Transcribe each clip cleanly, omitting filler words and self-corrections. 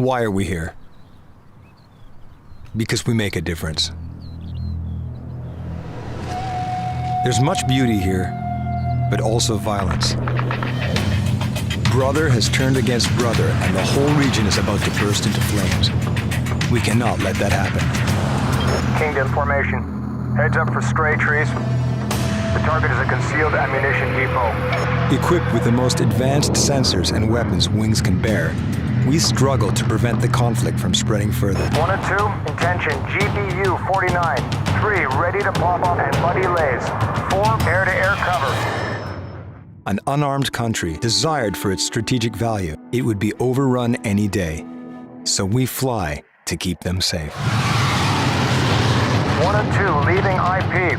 Why are we here? Because we make a difference. There's much beauty here, but also violence. Brother has turned against brother, and the whole region is about to burst into flames. We cannot let that happen. Kingdom formation. Heads up for stray trees. The target is a concealed ammunition depot. Equipped with the most advanced sensors and weapons Wings can bear, we struggle to prevent the conflict from spreading further. 1 and 2, intention, GPU 49. 3, ready to pop up and buddy lays. 4, air-to-air cover. An unarmed country desired for its strategic value, it would be overrun any day. So we fly to keep them safe. 1 and 2, leaving IP.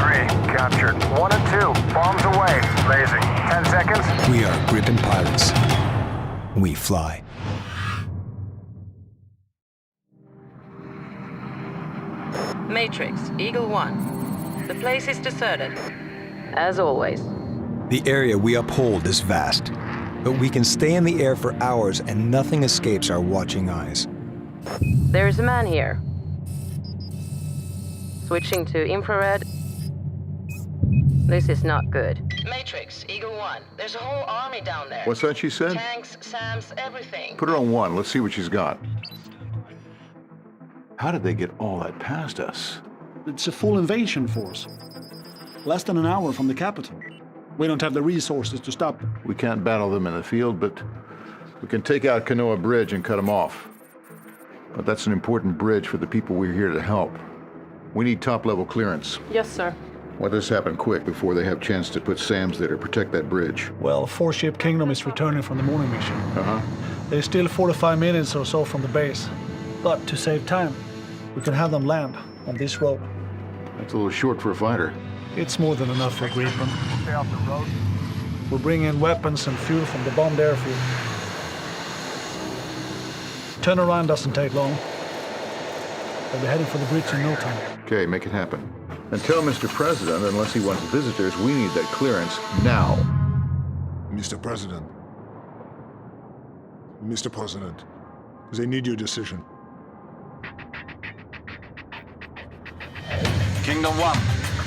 3, captured. 1 and 2, bombs away. Lazy. 10 seconds. We are Gripen pilots. We fly. Matrix, Eagle 1. The place is deserted. As always. The area we uphold is vast, but we can stay in the air for hours and nothing escapes our watching eyes. There is a man here. Switching to infrared. This is not good. Matrix, Eagle 1. There's a whole army down there. What's that she said? Tanks, SAMs, everything. Put her on 1. Let's see what she's got. How did they get all that past us? It's a full invasion force. Less than an hour from the capital. We don't have the resources to stop them. We can't battle them in the field, but we can take out Kanoa Bridge and cut them off. But that's an important bridge for the people we're here to help. We need top-level clearance. Yes, sir. Let this happen quick before they have a chance to put SAMs there to protect that bridge. Well, 4-ship Kingdom is returning from the morning mission. They're still 45 minutes or so from the base. But to save time, we can have them land on this road. That's a little short for a fighter. It's more than enough for Gripen. Stay off the road. We'll bring in weapons and fuel from the bombed airfield. Turnaround doesn't take long. They'll be heading for the bridge in no time. Okay, make it happen. And tell Mr. President, unless he wants visitors, we need that clearance now. Mr. President. Mr. President, they need your decision. Kingdom 1,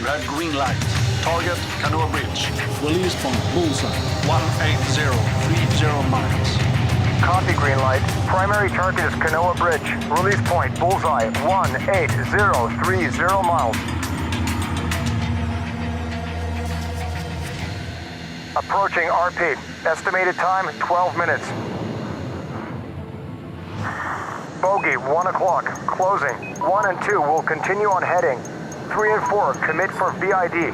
red green light. Target, Kanoa Bridge. Release point, bullseye. 18030 miles. Copy, green light. Primary target is Kanoa Bridge. Release point, bullseye, 18030 miles. Approaching RP. Estimated time, 12 minutes. Bogey, 1 o'clock. Closing. 1 and 2 will continue on heading. 3 and 4, commit for VID.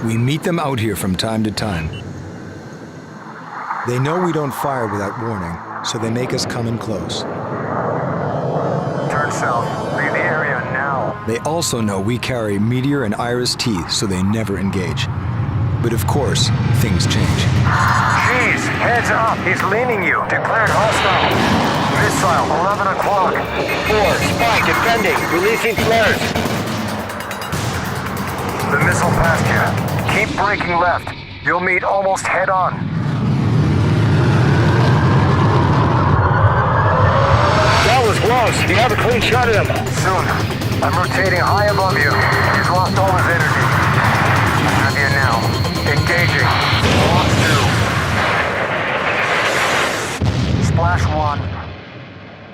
We meet them out here from time to time. They know we don't fire without warning, so they make us come in close. Turn south. Leave the area now. They also know we carry Meteor and Iris teeth, so they never engage. But of course, things change. Jeez, heads up. He's leaning you. Declared hostile. Missile, 11 o'clock. 4, spy, defending. Releasing flares. The missile passed you. Keep braking left. You'll meet almost head on. That was close. You have a clean shot at him. Soon. I'm rotating high above you. He's lost all his energy. I have you now. Engaging. Launch 2. Splash 1.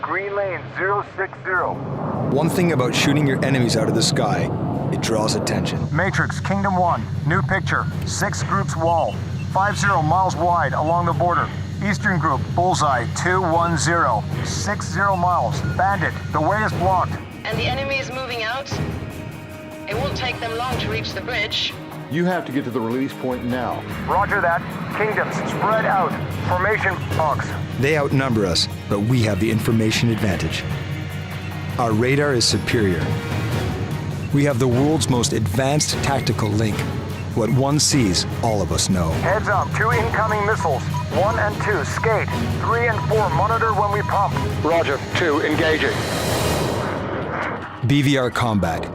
Green lane 060. One thing about shooting your enemies out of the sky, it draws attention. Matrix, Kingdom 1. New picture. 6 groups wall. 50 miles wide along the border. Eastern group, bullseye 210. 60 miles. Bandit, the way is blocked. And the enemy is moving out? It won't take them long to reach the bridge. You have to get to the release point now. Roger that. Kingdoms, spread out. Formation box. They outnumber us, but we have the information advantage. Our radar is superior. We have the world's most advanced tactical link. What one sees, all of us know. Heads up, 2 incoming missiles. 1 and 2, skate. 3 and 4, monitor when we pump. Roger, 2, engaging. BVR combat.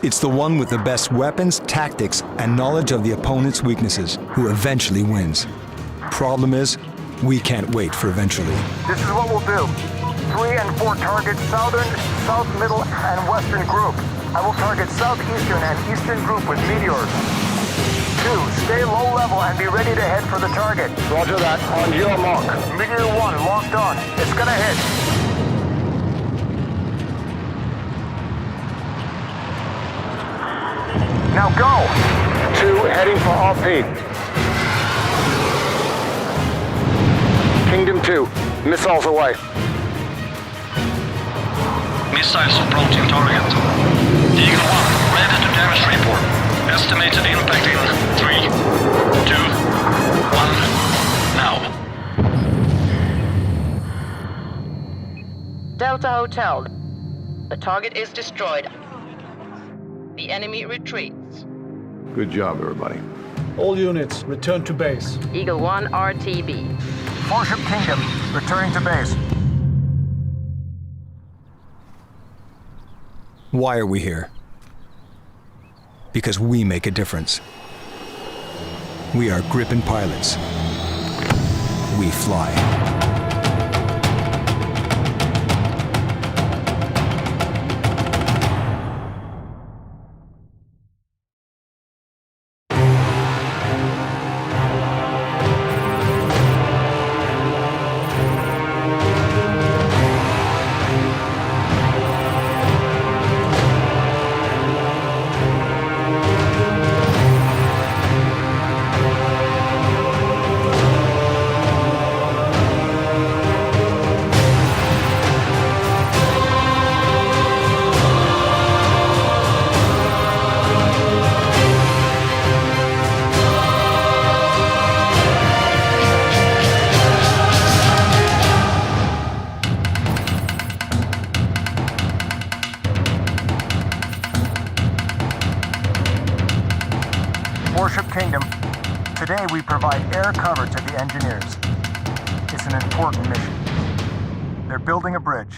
It's the one with the best weapons, tactics, and knowledge of the opponent's weaknesses who eventually wins. Problem is, we can't wait for eventually. This is what we'll do. 3 and 4 target southern, south middle, and western group. I will target southeastern and eastern group with meteors. 2, stay low level and be ready to head for the target. Roger that. On your mark. Meteor 1 locked on. It's gonna hit. Now go! 2 heading for RP. Kingdom 2, missiles away. Missiles approaching target. Eagle 1, ready to damage report. Estimated impact in 3, 2, 1, now. Delta Hotel. The target is destroyed. The enemy retreats. Good job, everybody. All units, return to base. Eagle 1 RTB. 4-ship Kingdom, returning to base. Why are we here? Because we make a difference. We are Gripen pilots. We fly. Warship Kingdom, today we provide air cover to the engineers. It's an important mission. They're building a bridge